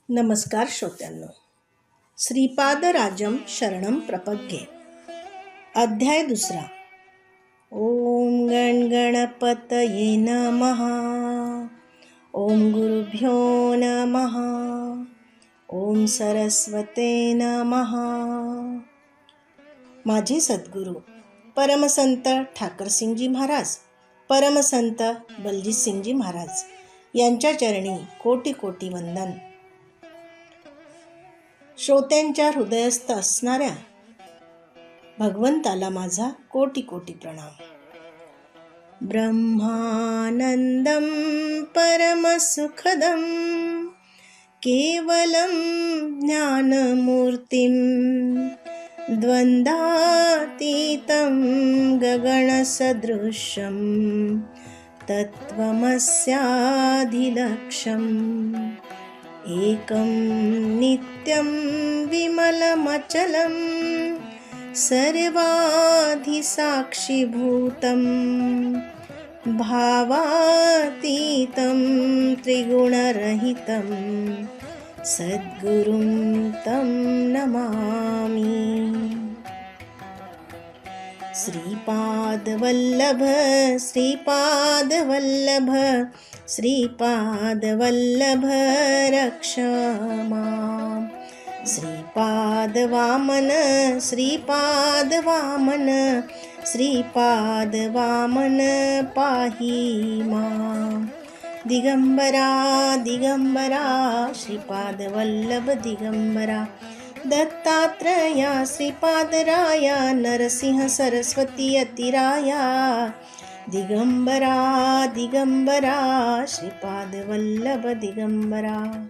नमस्कार श्रोत्यांनो. श्रीपादराजम शरणम प्रपद्ये. अध्याय 2. ओम गणगणपतये नमः. ओम गुरुभ्यो नमः. ओम सरस्वते नमः. माझे सद्गुरू परमसंत ठाकरसिंगजी महाराज, परमसंत बलजीतसिंगजी महाराज यांच्या चरणी कोटी कोटी वंदन. श्रोत्यांच्या हृदयस्थ असणाऱ्या भगवंताला माझा कोटी कोटी प्रणाम. ब्रह्मानंदम परमसुखदम केवलम ज्ञानमूर्तिम द्वंद्वातीतं गगनसदृशं तत्त्वमस्याधिलक्ष्यम् एकं नित्यं विमलमचलं सर्वाधिसाक्षिभूतं भावातीतं त्रिगुणरहितं सद्गुरुं तं नमामि. श्रीपादवल्लभ श्रीपादवल्लभ श्रीपादवल्लभ रक्ष मां. श्रीपादवामन श्रीपादवामन श्रीपादवामन पाहि मां. दिगंबरा दिगंबरा श्रीपादवल्लभ दिगंबरा. दत्तात्रेया श्रीपादराया नरसिंह सरस्वती अतिराया. दिगंबरा दिगंबरा श्रीपादवल्लभ दिगंबरा.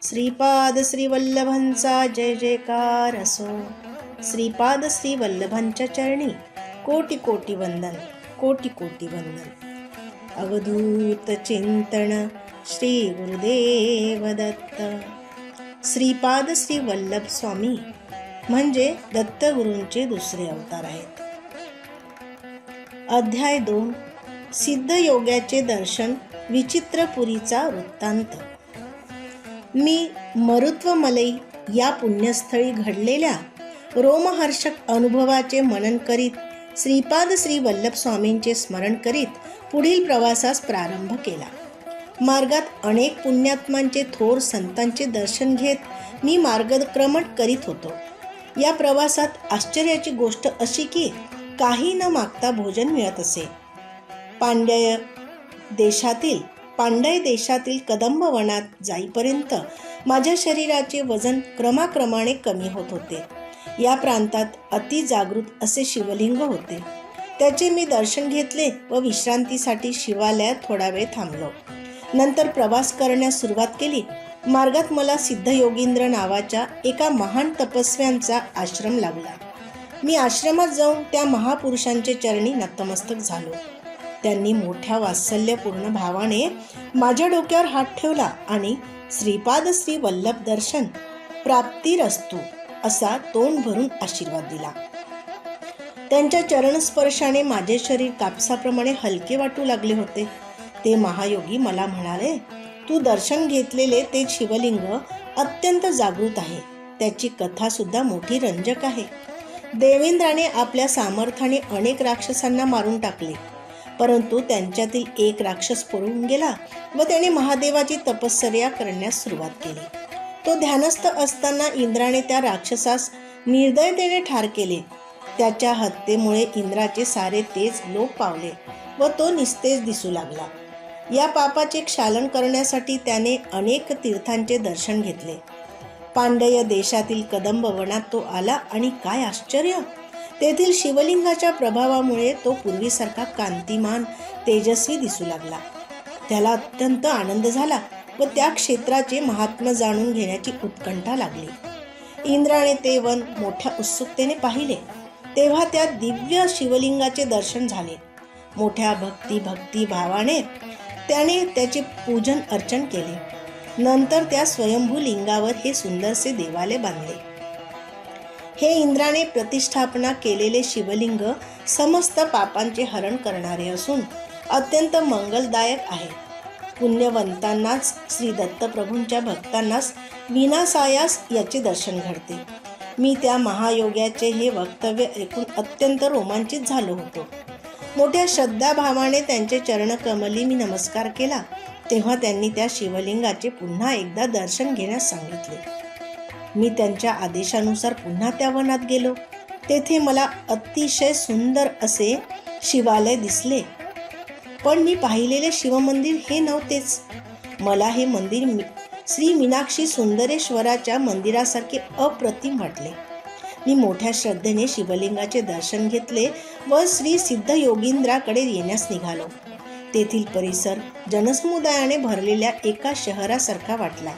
श्रीपाद श्रीवल्लभांचा जय जयकार असो. श्रीपाद श्रीवल्लभांच्या चरणी कोटी कोटी वंदन, कोटी कोटी वंदन. अवधूत चिंतन श्री गुरुदेव दत्त. श्रीपाद श्री वल्लभ स्वामी म्हणजे दत्तगुरूंचे दुसरे अवतार आहेत. अध्याय 2. सिद्धयोग्याचे दर्शन, विचित्रपुरीचा वृत्तांत. मी मरुत्वमलई या पुण्यस्थळी घडलेल्या रोमहर्षक अनुभवाचे मनन करीत, श्रीपाद श्री वल्लभ स्वामींचे स्मरण करीत पुढील प्रवासास प्रारंभ केला. मार्गात अनेक पुण्यात्मांचे, थोर संतांचे दर्शन घेत मी मार्गक्रमण करीत होतो. या प्रवासात आश्चर्याची गोष्ट अशी की काही न मागता भोजन मिळत असे. पांड्य देशातील कदंब वनात जाईपर्यंत माझ्या शरीराचे वजन क्रमाक्रमाने कमी होत होते. या प्रांतात अति जागृत असे शिवलिंग होते. त्याचे मी दर्शन घेतले व विश्रांतीसाठी शिवालयात थोडा वेळ थांबलो. नंतर प्रवास करण्यास सुरुवात केली. मार्गात मला सिद्धयोगींद्र नावाच्या एका महान तपस्व्यांचा आश्रम लागला. मी आश्रमात जाऊन त्या महापुरुषांचे चरणी नतमस्तक झालो. त्यांनी मोठ्या वात्सल्यपूर्ण भावाने माझ्या डोक्यावर हात ठेवला आणि श्रीपाद श्री वल्लभ दर्शन प्राप्तिरस्तु असा तोंड भरून आशीर्वाद दिला. त्यांच्या चरणस्पर्शाने माझे शरीर कापसाप्रमाणे हलके वाटू लागले होते. ते महायोगी मला म्हणाले, तू दर्शन घेतलेले ते शिवलिंग अत्यंत जागृत आहे. त्याची कथा सुद्धा मोठी रंजक आहे. देवेंद्राने आपल्या सामर्थ्याने अनेक राक्षसांना मारून टाकले, परंतु त्यांच्यातील एक राक्षस पळून गेला व त्याने महादेवाची तपश्चर्या करण्यास सुरुवात केली. तो ध्यानस्थ असताना इंद्राने त्या राक्षसास निर्दयतेने ठार केले. त्याच्या हत्येमुळे इंद्राचे सारे तेज लोप पावले व तो निस्तेज दिसू लागला. या पापाचे क्षालन करण्यासाठी त्याने अनेक तीर्थांचे दर्शन घेतले. पांड्य देशातील कदंब वनात तो आला आणि काय आश्चर्य! तेथील शिवलिंगाच्या प्रभावामुळे तो पूर्वीसारखा कांतिमान, तेजस्वी दिसू लागला. त्याला अत्यंत आनंद झाला व त्या क्षेत्राचे महात्म्य जाणून घेण्याची उत्कंठा लागली. इंद्राने ते वन मोठ्या उत्सुकतेने पाहिले. तेव्हा त्या दिव्य शिवलिंगाचे दर्शन झाले. मोठ्या भक्ती भावाने त्याने त्याचे पूजन अर्चन केले. नंतर त्या स्वयंभू लिंगावर हे सुंदरसे देवालय बांधले. हे इंद्राने प्रतिष्ठापना केलेले शिवलिंग समस्त पापांचे हरण करणारे असून अत्यंत मंगलदायक आहे. पुण्यवंतांनाच, श्री दत्तप्रभूंच्या भक्तांनाच विनासायास याचे दर्शन घडते. मी त्या महायोग्याचे हे वक्तव्य ऐकून अत्यंत रोमांचित झालो होतो. मोठ्या श्रद्धाभावाने त्यांचे चरणकमली मी नमस्कार केला. तेव्हा त्यांनी त्या शिवलिंगाचे पुन्हा एकदा दर्शन घेण्यास सांगितले. मी त्यांच्या आदेशानुसार पुन्हा त्या वनात गेलो. तेथे मला अतिशय सुंदर असे शिवालय दिसले. पण मी पाहिलेले शिवमंदिर हे नव्हतेच. मला हे मंदिर श्री मीनाक्षी सुंदरेश्वराच्या मंदिरासारखे अप्रतिम वाटले. मी मोठ्या श्रद्धेने शिवलिंगाचे दर्शन घेतले व श्री सिद्धयोगींद्राकडे येण्यास निघालो. तेथील परिसर जनसमुदायाने भरलेल्या एका शहरासारखा वाटला.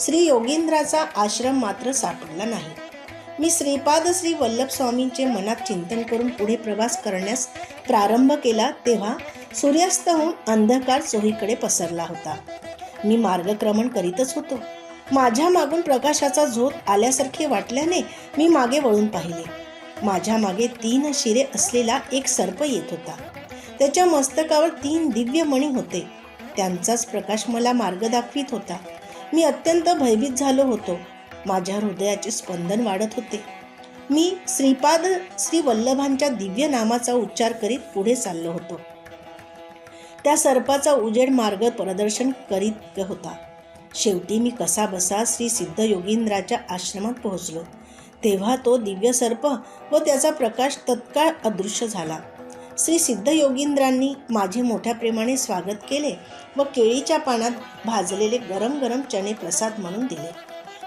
श्री योगींद्राचा आश्रम मात्र सापडला नाही. मी श्रीपाद श्री वल्लभ स्वामींचे मनात चिंतन करून पुढे प्रवास करण्यास प्रारंभ केला तेव्हा सूर्यास्त होऊन अंधकार चोहीकडे पसरला होता. मी मार्गक्रमण करीतच होतो. माझ्या मागून प्रकाशाचा झोत आल्यासारखे वाटल्याने मी मागे वळून पाहिले. माझ्या मागे 3 शिरे असलेला एक सर्प येत होता. त्याच्या मस्तकावर 3 दिव्य मणी होते. त्यांचाच प्रकाश मला मार्ग दाखवित होता. मी अत्यंत भयभीत झालो होतो. माझ्या हृदयाचे स्पंदन वाढत होते. मी श्रीपाद श्री वल्लभांच्या दिव्य नामाचा उच्चार करीत पुढे चाललो होतो. त्या सर्पाचा उजेड मार्ग प्रदर्शन करीत होता. शेवटी मी कसा बसा श्री सिद्धयोगींद्राच्या आश्रमात पोहोचलो. तेव्हा तो दिव्य सर्प व त्याचा प्रकाश तत्काळ अदृश्य झाला. श्री सिद्धयोगींद्रांनी माझे मोठ्या प्रेमाने स्वागत केले व केळीच्या पानात भाजलेले गरम गरम चणे प्रसाद म्हणून दिले.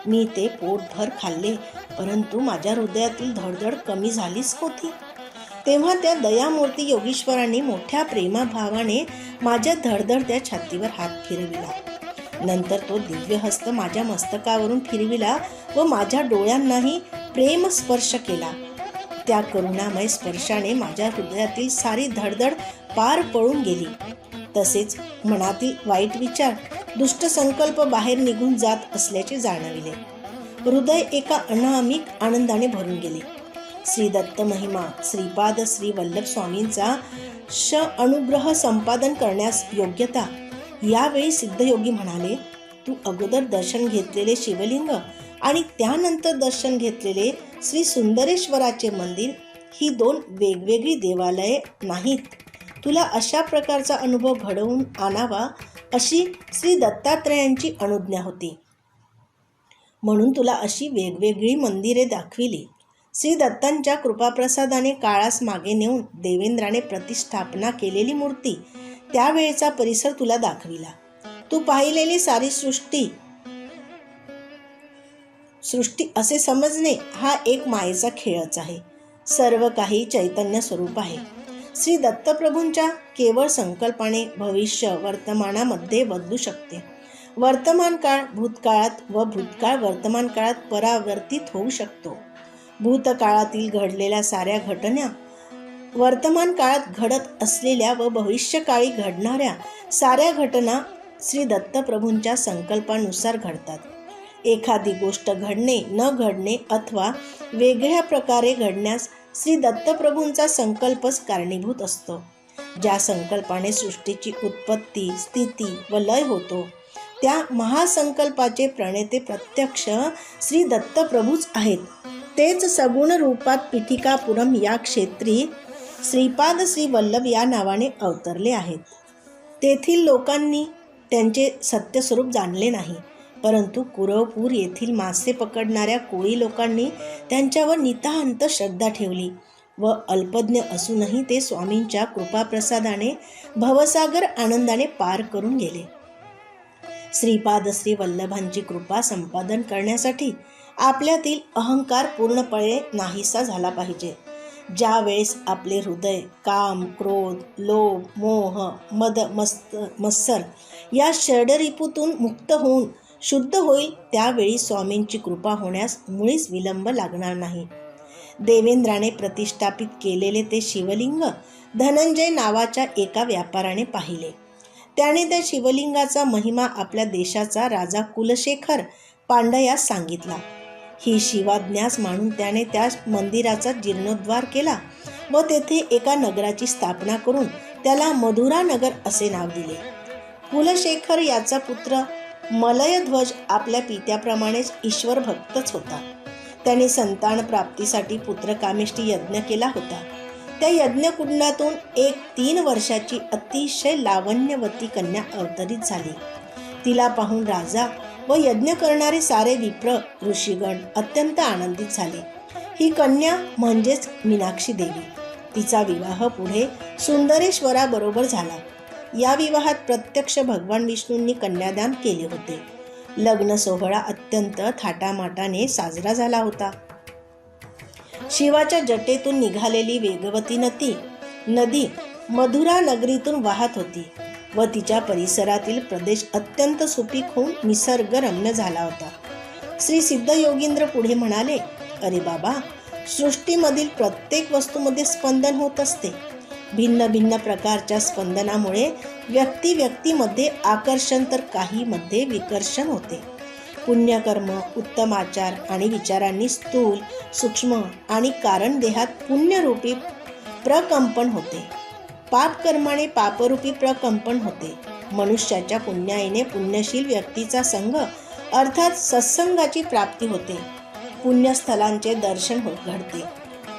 मी ते पोटभर खाल्ले, परंतु माझ्या हृदयातील धडधड कमी झालीच होती. तेव्हा त्या दयामूर्ती योगीश्वरांनी मोठ्या प्रेमाभावाने माझ्या धडधडत्या छातीवर हात फिरविला. नंतर तो दिव्य हस्त माझ्या मस्तकावरून फिरविला व माझ्या डोळ्यांनाही प्रेम स्पर्श केला. त्या करुणामय स्पर्शाने माझ्या हृदयातील सारी धडधड पार पळून गेली. तसेच मनातील वाईट विचार, दुष्ट संकल्प बाहेर निघून जात असल्याचे जाणविले. हृदय एका अनामिक आनंदाने भरून गेले. श्री दत्त महिमा श्रीपाद श्री वल्लभ स्वामींचा अनुग्रह संपादन करण्यास योग्यता. यावेळी सिद्धयोगी म्हणाले, तू अगोदर दर्शन घेतलेले शिवलिंग आणि त्यानंतर दर्शन घेतलेले श्री सुंदरेश्वराचे मंदिर ही 2 वेगवेगळी देवालये नाहीत. तुला अशा प्रकारचा अनुभव घडवून आणावा अशी श्री दत्तात्रेयांची अनुज्ञा होती. म्हणून तुला अशी वेगवेगळी मंदिरे दाखविली. श्री दत्तांच्या कृपाप्रसादाने काळास मागे नेऊन देवेंद्राने प्रतिष्ठापना केलेली मूर्ती, त्यावेळेचा परिसर तुला दाखविला. तू पाहिलेली सारी सृष्टी असे समजणे हा एक मायेचा खेळच आहे. सर्व काही चैतन्य स्वरूप आहे. श्री दत्तप्रभूंच्या केवळ संकल्पाने भविष्य वर्तमानामध्ये बदलू शकते. वर्तमान काळ भूतकाळात व भूतकाळ वर्तमान काळात परावर्तित होऊ शकतो. भूतकाळातील घडलेल्या साऱ्या घटना वर्तमान काळात घडत असलेल्या व भविष्यकाळी घडणाऱ्या साऱ्या घटना श्री दत्तप्रभूंच्या संकल्पानुसार घडतात. एखादी गोष्ट घडणे न घडणे अथवा वेगळ्या प्रकारे घडण्यास श्री दत्तप्रभूंचा संकल्पच कारणीभूत असतो. ज्या संकल्पाने सृष्टीची उत्पत्ती, स्थिती व लय होतो, त्या महासंकल्पाचे प्रणेते प्रत्यक्ष श्री दत्तप्रभूच आहेत. तेच सगुण रूपात पीठिकापुरम या क्षेत्री श्रीपाद श्री वल्लभ या नावाने अवतरले आहेत. तेथील लोकांनी त्यांचे सत्यस्वरूप जाणले नाही, परंतु कुरवपूर येथील मासे पकडणाऱ्या कोळी लोकांनी त्यांच्यावर नितांत श्रद्धा ठेवली व अल्पज्ञ असूनही ते स्वामींच्या कृपाप्रसादाने भवसागर आनंदाने पार करून गेले. श्रीपाद श्री वल्लभांची कृपा संपादन करण्यासाठी आपल्यातील अहंकार पूर्णपणे नाहीसा झाला पाहिजे. ज्या वेळेस आपले हृदय काम, क्रोध, लोभ, मोह, मद, मत्सर या षडरिपूतून मुक्त होऊन शुद्ध होईल, त्यावेळी स्वामींची कृपा होण्यास मुळीच विलंब लागणार नाही. देवेंद्राने प्रतिष्ठापित केलेले ते शिवलिंग धनंजय नावाच्या एका व्यापाऱ्याने पाहिले. त्याने त्या शिवलिंगाचा महिमा आपल्या देशाचा राजा कुलशेखर पांड्यास सांगितला. ही शिवाज्ञास मानून त्याने त्या मंदिराचा जीर्णोद्धार केला व तेथे एका नगराची स्थापना करून त्याला मधुरा नगर असे नाव दिले. कुलशेखर याचा पुत्र मलयध्वज आपल्या पित्याप्रमाणेच ईश्वर भक्तच होता. त्याने संतान प्राप्तीसाठी पुत्रकामेष्टी यज्ञ केला होता. त्या यज्ञकुंडातून एक 3 वर्षाची अतिशय लावण्यवती कन्या अवतरित झाली. तिला पाहून राजा व यज्ञ करणारे सारे विप्र ऋषीगण अत्यंत आनंदित झाले. ही कन्या म्हणजेच मीनाक्षी देवी. तिचा विवाह पुढे सुंदरेश्वराबरोबर झाला. या विवाहात प्रत्यक्ष भगवान विष्णूंनी कन्यादान केले होते. लग्न सोहळा अत्यंत थाटामाटाने साजरा झाला होता. शिवाच्या जटेतून निघालेली वेगवती नदी मधुरा नगरीतून वाहत होती व तिच्या परिसरातील प्रदेश अत्यंत सुपीक होऊन निसर्गरम्य झाला होता. श्री सिद्ध योगींद्र पुढे म्हणाले, अरे बाबा, सृष्टीमधील प्रत्येक वस्तूमध्ये स्पंदन होत असते. भिन्न भिन्न प्रकारच्या स्पंदनामुळे व्यक्तीमध्ये आकर्षण तर काहीमध्ये विकर्षण होते. पुण्यकर्म, उत्तम आचार आणि विचारांनी स्थूल, सूक्ष्म आणि कारण देहात पुण्यरूपी प्रकंपन होते. पापकर्माने पापरूपी प्रकंपन होते. मनुष्याच्या पुण्याईने पुण्यशील व्यक्तीचा संग अर्थात सत्संगाची प्राप्ती होते. पुण्यस्थलांचे दर्शन घडते.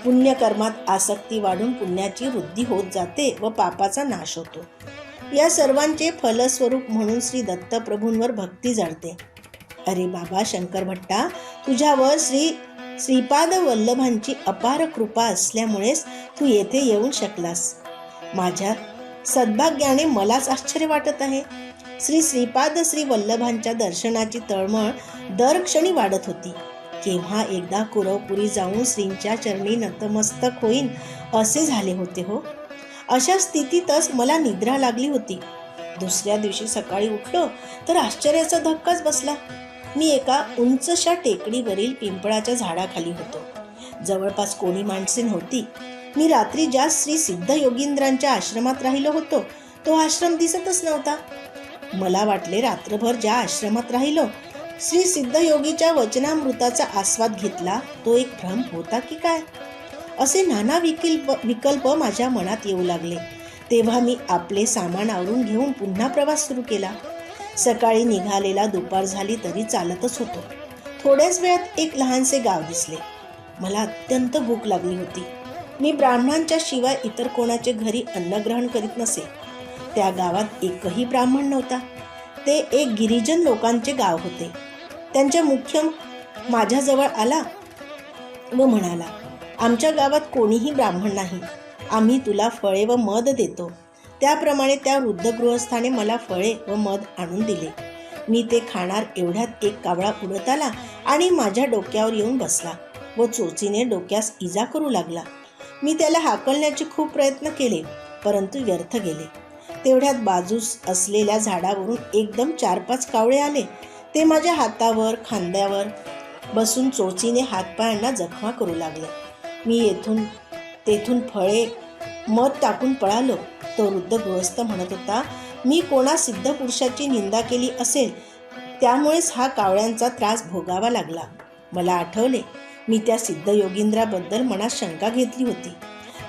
पुण्यकर्मात आसक्ती वाढून पुण्याची वृद्धी होत जाते व पापाचा नाश होतो. या सर्वांचे फलस्वरूप म्हणून श्री दत्तप्रभूंवर भक्ती जळते. अरे बाबा शंकर भट्टा, तुझ्यावर श्रीपाद वल्लभांची अपार कृपा असल्यामुळेच तू येथे येऊन शकलास. माझ्या सद्भाग्याने मलाच आश्चर्य वाटत आहे. श्रीपाद श्री वल्लभांच्या दर्शनाची तळमळ दरक्षणी वाढत होती. केव्हा एकदा कुरवपुरी जाऊन श्रींच्या चरणी नतमस्तक होईन असे झाले होते हो. अशा स्थितीतच मला निद्रा लागली होती. दुसऱ्या दिवशी सकाळी उठलो तर आश्चर्याचा धक्काच बसला. मी एका उंचशा टेकडीवरील पिंपळाच्या झाडाखाली होतो. जवळपास कोणी माणसे नव्हती. मी रात्री ज्या श्री सिद्ध योगींद्रांच्या आश्रमात राहिलो होतो तो आश्रम दिसतच नव्हता. मला वाटले रात्रभर ज्या आश्रमात राहिलो श्री सिद्ध योगीच्या वचनामृताचा आस्वाद घेतला तो एक भ्रम होता की काय, असे नाना विकल्प माझ्या मनात येऊ लागले. तेव्हा मी आपले सामान आवरून घेऊन पुन्हा प्रवास सुरू केला. सकाळी निघालेला दुपार झाली तरी चालतच होतो. थोड्याच वेळात एक लहानसे गाव दिसले. मला अत्यंत भूक लागली होती. मी ब्राह्मणांच्या शिवाय इतर कोणाचे घरी अन्नग्रहण करीत नसे. त्या गावात एकही ब्राह्मण नव्हता. ते एक गिरिजन लोकांचे गाव होते. त्यांच्या मुख्य माझ्याजवळ आला व म्हणाला, आमच्या गावात कोणीही ब्राह्मण नाही. आम्ही तुला फळे व मध देतो. त्याप्रमाणे त्या वृद्ध गृहस्थाने मला फळे व मध आणून दिले. मी ते खाणार एवढ्यात एक कावळा उडत आला आणि माझ्या डोक्यावर येऊन बसला व चोचीने डोक्यास इजा करू लागला. मी त्याला हाकलण्याचे खूप प्रयत्न केले परंतु व्यर्थ गेले. तेवढ्यात बाजूस असलेल्या झाडावरून एकदम 4-5 कावळे आले. ते माझ्या हातावर खांद्यावर बसून चोचीने हातपायांना जखमा करू लागले. मी तेथून फळे मध टाकून पळालो. तो वृद्ध गृहस्थ म्हणत होता, मी कोणा सिद्ध पुरुषाची निंदा केली असेल त्यामुळेच हा कावळ्यांचा त्रास भोगावा लागला. मला आठवले मी त्या सिद्ध योगींद्राबद्दल मनात शंका घेतली होती.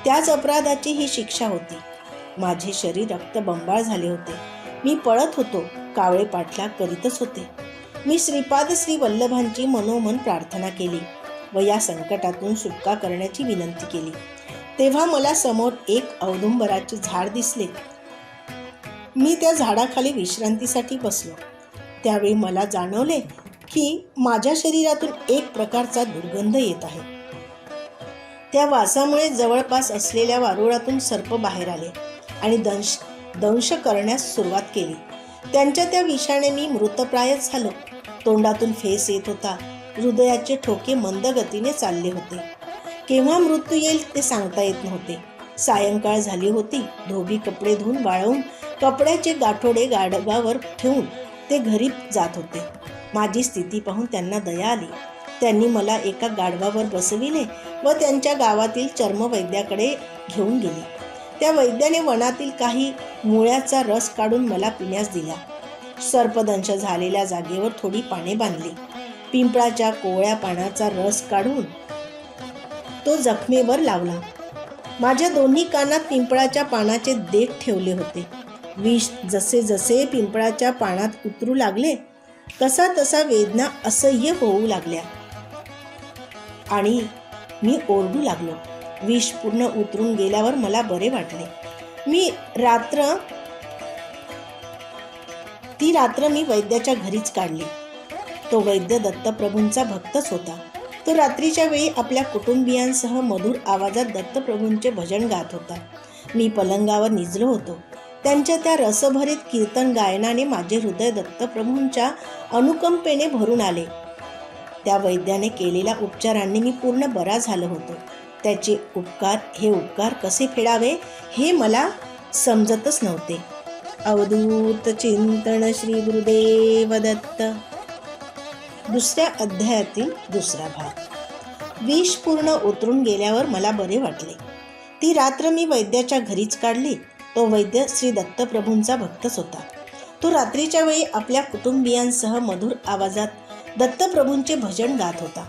त्याच अपराधाची ही शिक्षा होती. माझे शरीर रक्तबंबाळ झाले होते. मी पळत होतो. कावळे पाठलाग करीतच होते. मी श्रीपाद श्री वल्लभांची मनोमन प्रार्थना केली व या संकटातून सुटका करण्याची विनंती केली. तेव्हा मला समोर एक औदुंबराचे झाड दिसले. मी त्या झाडाखाली विश्रांतीसाठी बसलो. त्यावेळी मला जाणवले की माझ्या शरीरातून एक प्रकारचा दुर्गंध येत आहे. त्या वासामुळे जवळपास असलेल्या वारुळातून सर्प बाहेर आले आणि दंश करण्यास सुरुवात केली. त्यांच्या त्या विषाने मी मृतप्रायच झालो. तोंडातून फेस येत होता. हृदयाचे ठोके मंद गतीने चालले होते. केव्हा मृत्यू येईल ते सांगता येत नव्हते. सायंकाळ झाली होती. धोबी कपडे धुवून वाळवून कपड्याचे गाठोडे गाढवावर ठेवून ते घरी जात होते. माझी स्थिती पाहून त्यांना दया आली. त्यांनी मला एका गाढवावर बसविले व त्यांच्या गावातील चर्मवैद्याकडे घेऊन गेले. त्या वैद्याने वनातील काही मुळ्याचा रस काढून मला पिण्यास दिला. सर्पदंश झालेल्या जागेवर थोडी पाने बांधली. पिंपळाच्या कोवळ्या पानाचा रस काढून तो जखमेवर लावला. माझ्या दोन्ही कानात पिंपळाच्या पानाचे देठ ठेवले होते. विष जसे जसे पिंपळाच्या पानात उतरू लागले तसा तसा वेदना असह्य होऊ लागल्या आणि मी ओरडू लागलो. विष पूर्ण उतरून गेल्यावर मला बरे वाटले. ती रात्र मी वैद्याच्या घरीच काढली. तो वैद्य दत्तप्रभूंचा भक्तच होता. तो रात्रीच्या वेळी आपल्या कुटुंबियांसह मधुर आवाजात दत्तप्रभूंचे भजन गात होता. मी पलंगावर निजलो होतो. त्यांच्या त्या रसभरीत कीर्तन गायनाने माझे हृदय दत्तप्रभूंच्या अनुकंपेने भरून आले. त्या वैद्याने केलेल्या उपचारांनी मी पूर्ण बरा झालो होतो. त्याचे उपकार कसे फेडावे हे मला समजतच नव्हते. अवधूत चिंतन श्री गुरुदेव दत्त. दुसऱ्या अध्यायातील दुसरा भाग. विष पूर्ण उतरून गेल्यावर मला बरे वाटले. ती रात्र मी वैद्याच्या घरीच काढली. तो वैद्य श्री दत्तप्रभूंचा भक्तच होता. तो रात्रीच्या वेळी आपल्या कुटुंबियांसह मधुर आवाजात दत्तप्रभूंचे भजन गात होता.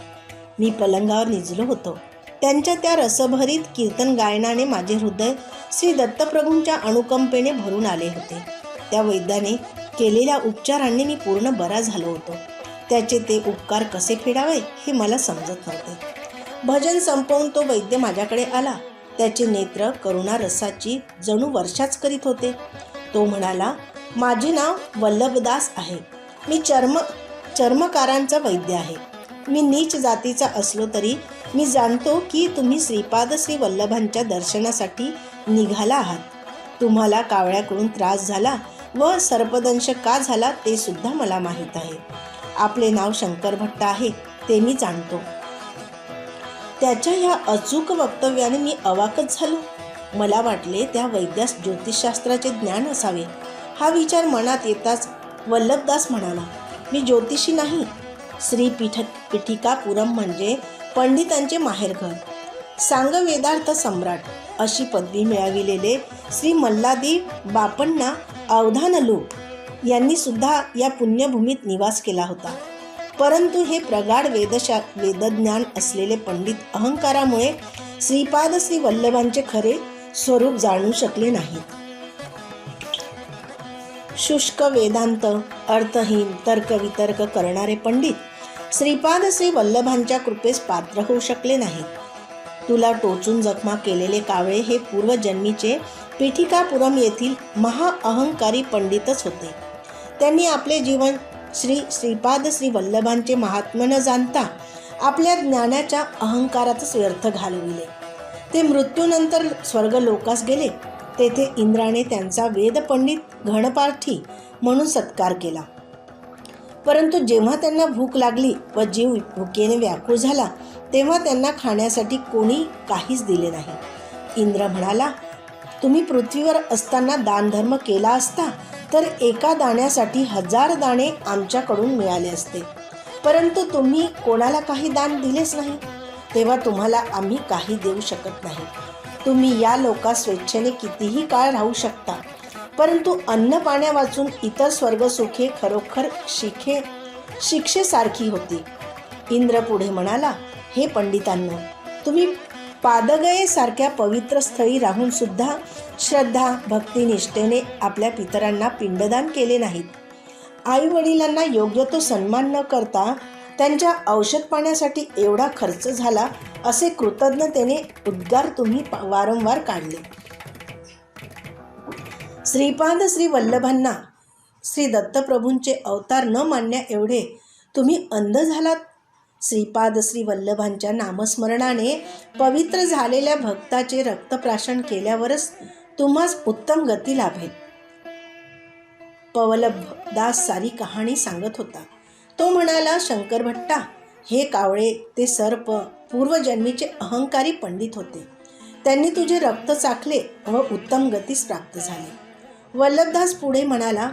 मी पलंगावर निजलो होतो. त्यांच्या त्या रसभरीत कीर्तन गायनाने माझे हृदय श्री दत्तप्रभूंच्या अनुकंपेने भरून आले होते. त्या वैद्याने केलेल्या उपचारांनी मी पूर्ण बरा झालो होतो. त्याचे ते उपकार कसे फेडावे हे मला समजत नव्हते. भजन संपवून तो वैद्य माझ्याकडे आला. त्याचे नेत्र करुणा रसाची जणू वर्षाच करीत होते. तो म्हणाला, माझे नाव वल्लभदास आहे. मी चर्मकारांचा वैद्य आहे. मी नीच जातीचा असलो तरी मी जाणतो की तुम्ही श्रीपाद श्री वल्लभांच्या दर्शनासाठी निघाला आहात. तुम्हाला कावळ्याकडून त्रास झाला व सर्पदंश का झाला ते सुद्धा मला माहीत आहे. आपले नाव शंकर भट्ट आहे ते मी जाणतो. त्याच्या ह्या अचूक वक्तव्याने मी अवाकच झालो. मला वाटले त्या वैद्यास ज्योतिषशास्त्राचे ज्ञान असावे. हा विचार मनात येताच वल्लभदास म्हणाला, मी ज्योतिषी नाही. श्री पीठिकापुरम म्हणजे पंडितांचे माहेरघर. सांग वेदार्थ सम्राट अशी पदवी मिळविलेले श्री मल्लादी बापण्णा अवधानलू यांनी सुद्धा या पुण्यभूमीत निवास केला होता. परंतु हे प्रगाढ वेदज्ञान असलेले पंडित अहंकारामुळे श्रीपाद श्री वल्लभांचे खरे स्वरूप जाणू शकले नाहीत. शुष्क वेदांत अर्थहीन तर्कवितर्क करणारे पंडित श्रीपाद श्री वल्लभांच्या कृपेस पात्र होऊ शकले नाहीत. तुला टोचून जखमा केलेले कावळे हे पूर्वजन्मीचे पीठिकापुरम येथील महाअहंकारी पंडितच होते. त्यांनी आपले जीवन श्रीपाद श्री वल्लभांचे महात्म्य न जाणता आपल्या ज्ञानाच्या अहंकारातच व्यर्थ घालविले. ते मृत्यूनंतर स्वर्गलोकास गेले. तेथे इंद्राने त्यांचा वेदपंडित घणपाठी म्हणून सत्कार केला. परंतु जेव्हा त्यांना भूक लागली व जीव भुकेने व्याकुळ झाला तेव्हा त्यांना खाण्यासाठी कोणी काहीच दिले नाही. इंद्र म्हणाला, तुम्ही पृथ्वीवर असताना दानधर्म केला असता तर एका दाण्यासाठी 1000 दाणे आमच्याकडून मिळाले असते. परंतु तुम्ही कोणाला काही दान दिलेच नाही, तेव्हा तुम्हाला आम्ही काही देऊ शकत नाही. तुम्ही या लोकात स्वेच्छेने कितीही काळ राहू शकता, परंतु अन्न पाण्या वाचून इतर स्वर्गसुखे खरोखर शिक्षेसारखी होती. इंद्र पुढे म्हणाला, हे पंडितांनो, तुम्ही पादगयेसारख्या पवित्र स्थळी राहून सुद्धा श्रद्धा भक्तिनिष्ठेने आपल्या पितरांना पिंडदान केले नाहीत. आई वडिलांना योग्य तो सन्मान न करता त्यांच्या औषध पाण्यासाठी एवढा खर्च झाला असे कृतज्ञतेने उद्गार तुम्ही वारंवार काढले. श्रीपाद श्री वल्लभांना श्री दत्तप्रभूंचे अवतार न मानण्या एवढे तुम्ही अंध झालात. श्रीपाद श्री वल्लभांच्या नामस्मरणाने पवित्र झालेल्या भक्ताचे रक्तप्राशन केल्यावरच तुम्हास उत्तम गती लाभेल. पवलभदास सारी कहाणी सांगत होता. तो म्हणाला, शंकर भट्टा, हे कावळे ते सर्प पूर्वजन्मीचे अहंकारी पंडित होते. त्यांनी तुझे रक्त चाखले व उत्तम गतीस प्राप्त झाले. वल्लभदास पुढे म्हणाला,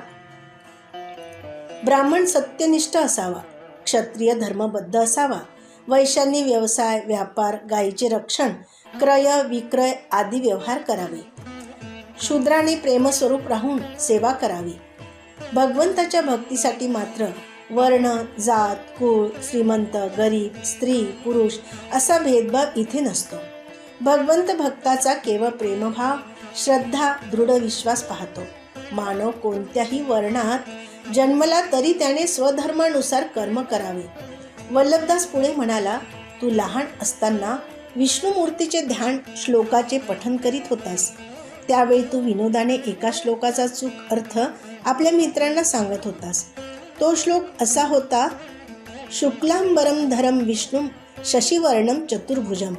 ब्राह्मण सत्यनिष्ठ असावा, क्षत्रिय धर्मबद्ध असावा, वैश्यांनी व्यवसाय व्यापार गायीचे रक्षण क्रय विक्रय आदी व्यवहार करावे, शूद्राने प्रेमस्वरूप राहून सेवा करावी. भगवंताच्या भक्तीसाठी मात्र वर्ण जात कुळ श्रीमंत गरीब स्त्री पुरुष असा भेदभाव इथे नसतो. भगवंत भक्ताचा केवळ प्रेमभाव श्रद्धा दृढ विश्वास पाहतो. मानव कोणत्याही वर्णात जन्मला तरी त्याने स्वधर्मानुसार कर्म करावे. वल्लभदास पुढे म्हणाला, तू लहान असताना विष्णुमूर्तीचे ध्यान श्लोकाचे पठण करीत होतास. त्यावेळी तू विनोदाने एका श्लोकाचा चूक अर्थ आपल्या मित्रांना सांगत होतास. तो श्लोक असा होता, शुक्लांबरम धरम विष्णुम शशिवर्णम चतुर्भुजम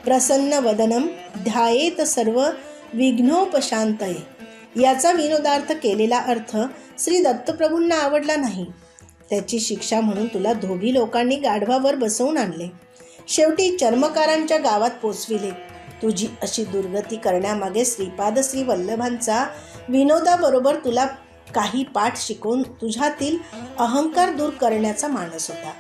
प्रसन्न वदनम ध्यायेत सर्व विघ्नोपशांतये. याचा विनोदार्थ केलेला अर्थ श्री दत्तप्रभूंना आवडला नाही. त्याची शिक्षा म्हणून तुला धोबी लोकांनी गाढवावर बसवून आणले. शेवटी चर्मकारांच्या गावात पोचविले. तुझी अशी दुर्गती करण्यामागे श्रीपाद श्री वल्लभांचा विनोदाबरोबर तुला काही पाठ शिकवून तुझ्यातील अहंकार दूर करण्याचा मानस होता.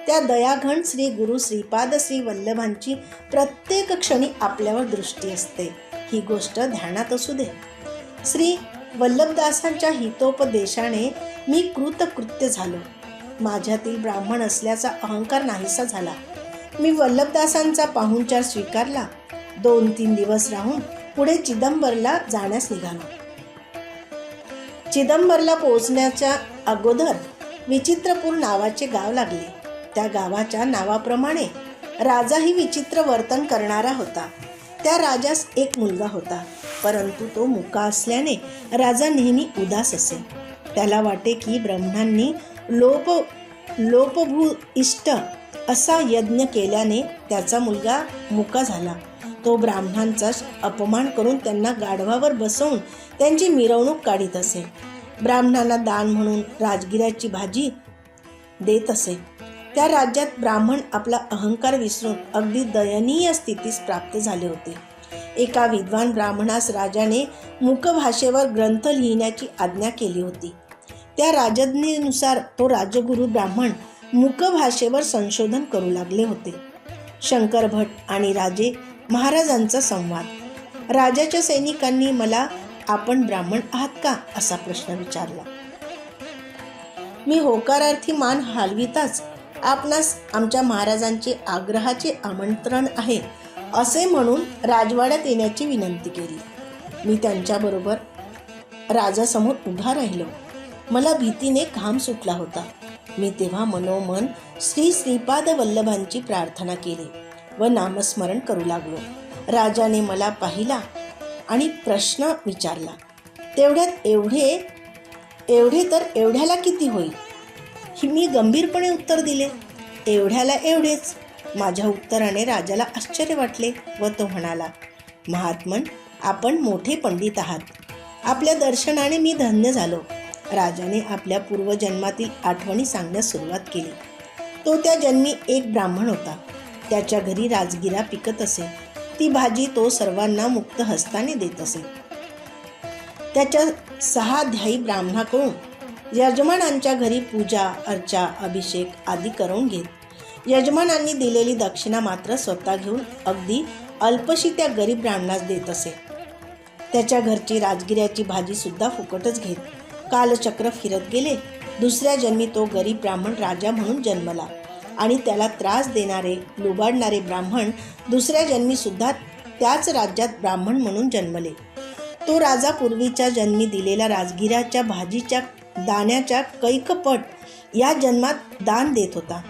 त्या दयाघन श्री गुरु श्रीपाद श्री वल्लभांची प्रत्येक क्षणी आपल्यावर दृष्टी असते, ही गोष्ट ध्यानात असू दे. श्री वल्लभदासांच्या हितोपदेशाने मी कृतकृत्य झालो. माझ्यातील ब्राह्मण असल्याचा अहंकार नाहीसा झाला. मी वल्लभदासांचा पाहुणचार स्वीकारला. 2-3 दिवस राहून पुढे चिदंबरला जाण्यास निघालो. चिदंबरला पोहोचण्याच्या अगोदर विचित्रपूर नावाचे गाव लागले. त्या गावाच्या नावाप्रमाणे राजाही विचित्र वर्तन करणारा होता. त्या राजास एक मुलगा होता, परंतु तो मुका असल्याने राजा नेहमी उदास असे. त्याला वाटे की ब्रह्मांनी लोपभूइष्ट असा यज्ञ केल्याने त्याचा मुलगा मुका झाला. तो ब्राह्मणांचा अपमान करून त्यांना गाढवावर बसवून त्यांची मिरवणूक काढीत असे. ब्राह्मणांना दान म्हणून राजगिऱ्याची भाजी देत असे. त्या राज्यात ब्राह्मण आपला अहंकार विसरून अगदी दयनीय स्थितीस प्राप्त झाले होते. एका विद्वान ब्राह्मणास राजाने मूकभाषेवर ग्रंथ लिहिण्याची आज्ञा केली होती. त्या राजज्ञेनुसार तो राजगुरू ब्राह्मण मूकभाषेवर संशोधन करू लागले होते. शंकर भट आणि राजे महाराजांचा संवाद. राजाच्या सैनिकांनी मला आपण ब्राह्मण आहात का असा प्रश्न विचारला. मी होकारार्थी मान हलविताच आपणास आमच्या महाराजांचे आग्रहाचे आमंत्रण आहे असे म्हणून राजवाड्यात येण्याची विनंती केली. मी त्यांच्याबरोबर राजासमोर उभा राहिलो. मला भीतीने घाम सुटला होता. मी तेव्हा मनोमन श्री श्रीपाद वल्लभांची प्रार्थना केली व नामस्मरण करू लागलो. राजाने मला पाहिला आणि प्रश्न विचारला. तेवढ्यात एवढे तर एवढ्याला किती होईल? मी गंभीरपणे उत्तर दिले, एवढ्याला एवढेच. माझ्या उत्तराने राजाला आश्चर्य वाटले व तो म्हणाला, महात्मन, आपण मोठे पंडित आहात. आपल्या दर्शनाने मी धन्य झालो. राजाने आपल्या पूर्वजन्मातील आठवणी सांगण्यास सुरुवात केली. तो त्या जन्मी एक ब्राह्मण होता. त्याच्या घरी राजगिरा पिकत असे. ती भाजी तो सर्वांना मुक्त हस्ताने देत असे. त्याच्या 6 ध्यायी ब्राह्मणाकडून यजमानांच्या घरी पूजा अर्चा अभिषेक आदी करून घेत. यजमानांनी दिलेली दक्षिणा मात्र स्वतः घेऊन अगदी अल्पशी त्या गरीब ब्राह्मणास देत असे. त्याच्या घरची राजगिऱ्याची भाजी सुद्धा फुकटच घेत. कालचक्र फिरत गेले. दुसऱ्या जन्मी तो गरीब ब्राह्मण राजा म्हणून जन्मला आणि त्याला त्रास देणारे लुबाडणारे ब्राह्मण दुसऱ्या जन्मी सुद्धा त्याच राज्यात ब्राह्मण म्हणून जन्मले. तो राजा पूर्वीच्या जन्मी दिलेल्या राजगिऱ्याच्या भाजीच्या दाण्याच्या कैकपट या जन्मात दान देत होता.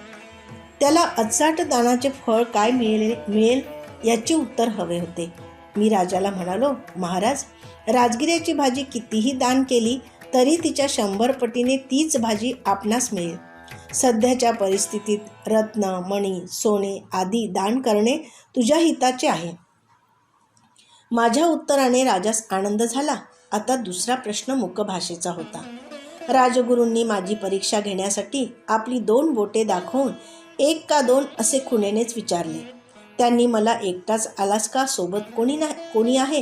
त्याला अचाट दानाचे फळ काय मिळेल याचे उत्तर हवे होते. मी राजाला म्हणालो, महाराज, राजगिऱ्याची भाजी कितीही दान केली तरी तिच्या 100 पटीने तीच भाजी आपणास मिळेल. सध्याच्या परिस्थितीत रत्न मणी सोने आदी दान करणे तुझ्या हिताचे आहे. माझ्या उत्तराने राजास आनंद झाला. आता दुसरा प्रश्न मूकभाषेचा होता. राजगुरूंनी माझी परीक्षा घेण्यासाठी आपली 2 बोटे दाखवून 1 का 2 असे खुणेनेच विचारले. त्यांनी मला एकटाच आलास का, सोबत कोणी आहे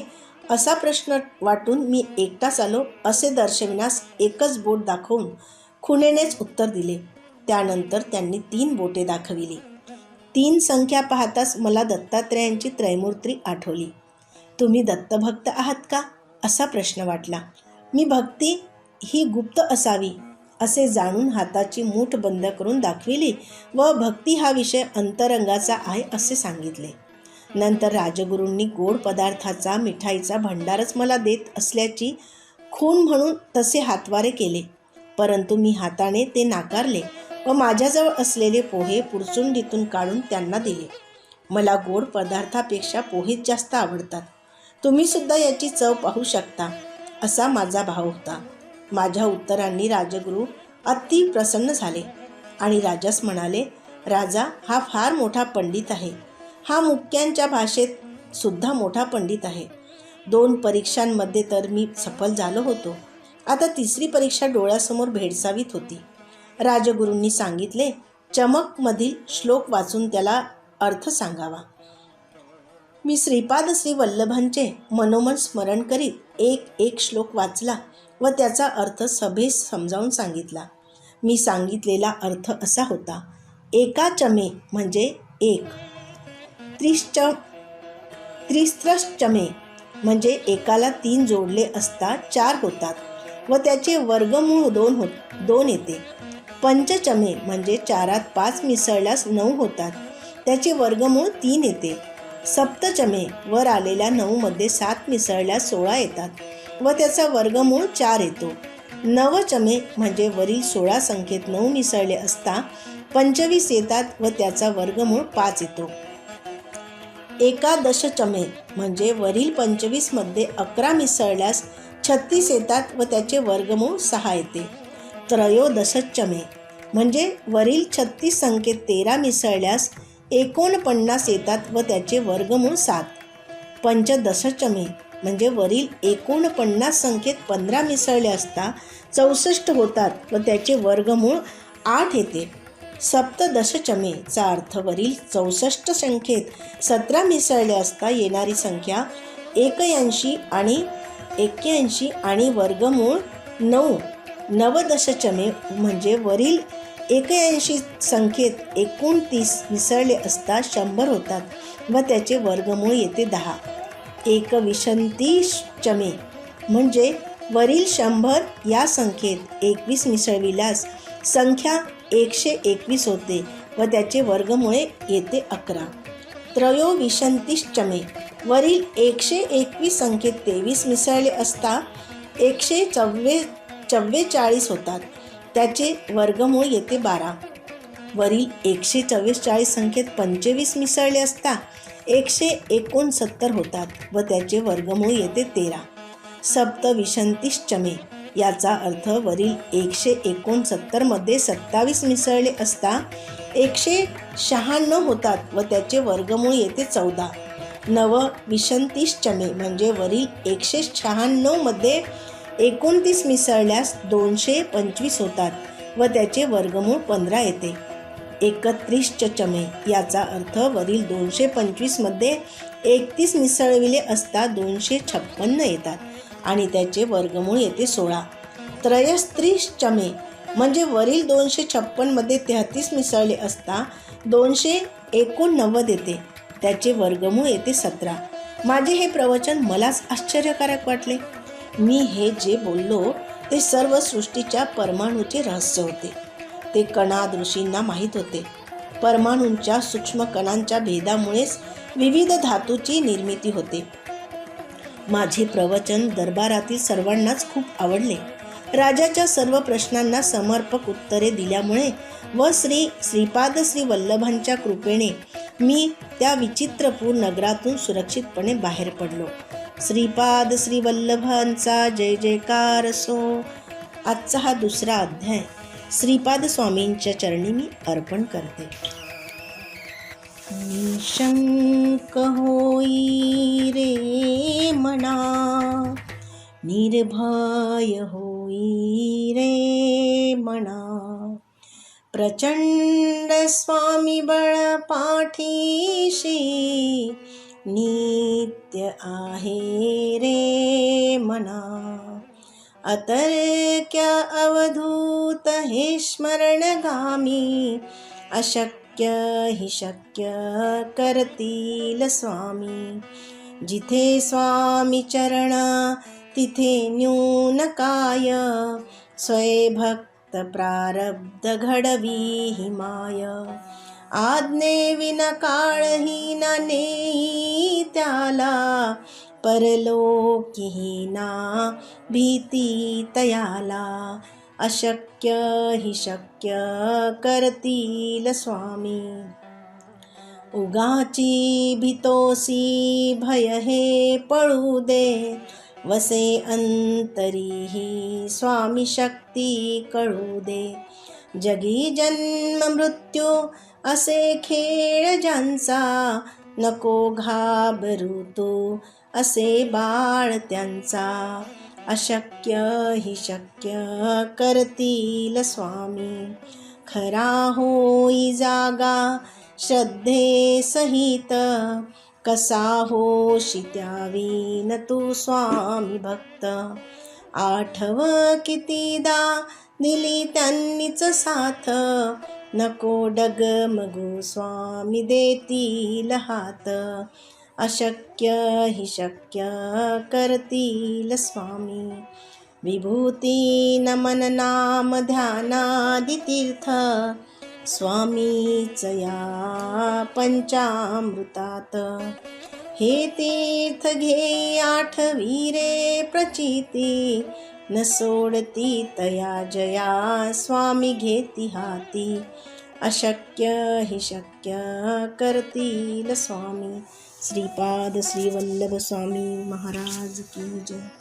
असा प्रश्न वाटून मी एकटाच आलो असे दर्शविण्यास एकच बोट दाखवून खुणेनेच उत्तर दिले. त्यानंतर त्यांनी 3 बोटे दाखविली. 3 संख्या पाहताच मला दत्तात्रेयांची त्रैमूर्ती आठवली. तुम्ही दत्तभक्त आहात का असा प्रश्न वाटला. मी भक्ती ही गुप्त असावी असे जाणून हाताची मूठ बंद करून दाखविली व भक्ती हा विषय अंतरंगाचा आहे असे सांगितले. नंतर राजगुरूंनी गोड पदार्थाचा मिठाईचा भंडारच मला देत असल्याची खून म्हणून तसे हातवारे केले, परंतु मी हाताने ते नाकारले व माझ्याजवळ असलेले पोहे पुरचुंडीतून काढून त्यांना दिले. मला गोड पदार्थापेक्षा पोहेच जास्त आवडतात. तुम्ही सुद्धा याची चव पाहू शकता, असा माझा भाव होता. माझ्या उत्तरांनी राजगुरू अति प्रसन्न झाले आणि राजास म्हणाले, राजा हा फार मोठा पंडित आहे. हा मुक्यांच्या भाषेत सुद्धा मोठा पंडित आहे. 2 परीक्षांमध्ये तर मी सफल झालो होतो. आता 3री परीक्षा डोळ्यासमोर भेडसावीत होती. राजगुरूंनी सांगितले, चमकमधील श्लोक वाचून त्याला अर्थ सांगावा. मी श्रीपाद श्री वल्लभांचे मनोमन स्मरण करीत एक श्लोक वाचला व त्याचा अर्थ सभेस समजावून सांगितला. मी सांगितलेला अर्थ असा होता. एका चमे म्हणजे 1, त्रिस्त्रश्चमे म्हणजे एकाला 3 जोडले असता 4 होतात व त्याचे वर्गमूळ 2 येते. पंचचमे म्हणजे 4त 5 मिसळल्यास 9 होतात, त्याचे वर्गमूळ 3 येते. सप्तचमे वर आलेल्या 9 मध्ये 7 मिसळल्यास 16 येतात व त्याचा वर्गमूळ 4 येतो. नवचमे म्हणजे वरील 16 संख्येत 9 मिसळले असता 25 येतात व त्याचा वर्गमूळ 5 येतो. एकादशचमे म्हणजे वरील 25 मध्ये 11 मिसळल्यास 36 येतात व त्याचे वर्गमूळ 6 येते. त्रयोदशचमे म्हणजे वरील 36 संख्येत 13 मिसळल्यास 49 येतात व त्याचे वर्गमूळ 7. पंचदशचमे म्हणजे वरील 49 संख्येत 15 मिसळले असता 64 होतात व त्याचे वर्गमूळ 8 येते. सप्तदशचमेचा अर्थ वरील 64 संख्येत 17 मिसळले असता येणारी संख्या 81 आणि वर्गमूळ 9. नवदशचमे म्हणजे वरील 81 संख्येत 29 मिसळले असता 100 होतात व त्याचे वर्गमूळ येते 10. एकविंशतिश्चमे म्हणजे वरील 100 या संख्येत 21 मिसळविल्यास संख्या 121 होते व त्याचे वर्गमुळे येते 11. त्रयोविंशतिश्चमे वरील 121 संख्येत 23 मिसळले असता 144 होतात, त्याचे वर्गमूळ येते 12. वरील 144 संख्येत 25 मिसळले असता 169 होतात व त्याचे वर्गमूळ येते 13. सप्तविंशतिश्चमे याचा अर्थ वरील 169 मध्ये 27 मिसळले असता 196 होतात व त्याचे वर्गमूळ येते 14. नवविंशतिश्चमे म्हणजे वरील 196 मध्ये 29 मिसळल्यास 225 होतात व त्याचे वर्गमूळ 15 येते. 31चमे याचा अर्थ वरील 225 मध्ये 31 मिसळविले असता 256 येतात आणि त्याचे वर्गमूळ येते 16. त्रयस्त्रिश्चमे म्हणजे वरील 256 मध्ये 33 मिसळले असता 289 येते, त्याचे वर्गमूळ येते 17. माझे हे प्रवचन मलाच आश्चर्यकारक वाटले. मी हे जे बोललो ते सर्व सृष्टीच्या परमाणूचे रहस्य होते. ते कणाद ऋषींना माहीत होते. परमाणूंच्या सूक्ष्म कणांच्या भेदामुळेच विविध धातूची निर्मिती होते. माझे प्रवचन दरबारातील सर्वांनाच खूप आवडले. राजाच्या सर्व प्रश्नांना समर्पक उत्तरे दिल्यामुळे व श्रीपाद श्री वल्लभांच्या कृपेने मी त्या विचित्रपूर नगरातून सुरक्षितपणे बाहेर पडलो. श्रीपाद श्री वल्लभांचा जय जयकार असो. आजचा हा 2रा अध्याय श्रीपाद स्वामींच्या चरणी मी अर्पण करते. निशंक होई रे मना, निर्भय होई रे मना, प्रचंड स्वामी बळ पाठीशी, नित्य आहे रे मना. अतर्क्य अवधूत हे स्मरणगामी, अशक्य हि शक्य करतील स्वामी. जिथे स्वामी चरण तिथे न्यून काय, स्वयंभक्त प्रारब्ध घडवी हि माय. आज्ञे विना काळही न नेई त्याला, परलोकीही ना भीती तयाला, अशक्य हि शक्य करतील स्वामी. उगाची भीतोसी भय हे पळू दे, वसे अंतरीही स्वामी शक्ती कळू दे. जगी जन्म मृत्यू असे खेळ ज्यांचा, नको घाबरू तू असे बाळ त्यांचा, अशक्य हि शक्य करतील स्वामी. खरा होई जागा श्रद्धे सहित, कसा होशी त्यावीन तू स्वामी भक्त. आठव कितीदा दिली त्यांनीच साथ, नको डगमगू स्वामी देतील हात, अशक्य हि शक्य करतील स्वामी. विभूती नमन नाम ध्यानादि तीर्थ, स्वामीच या पंचामृतात. हे तीर्थ घे आठवी रे प्रचिती, न सोडती तया जया स्वामी घेती हाती, अशक्य हि शक्य करतील स्वामी. श्रीपाद श्री वल्लभ स्वामी महाराज की जय.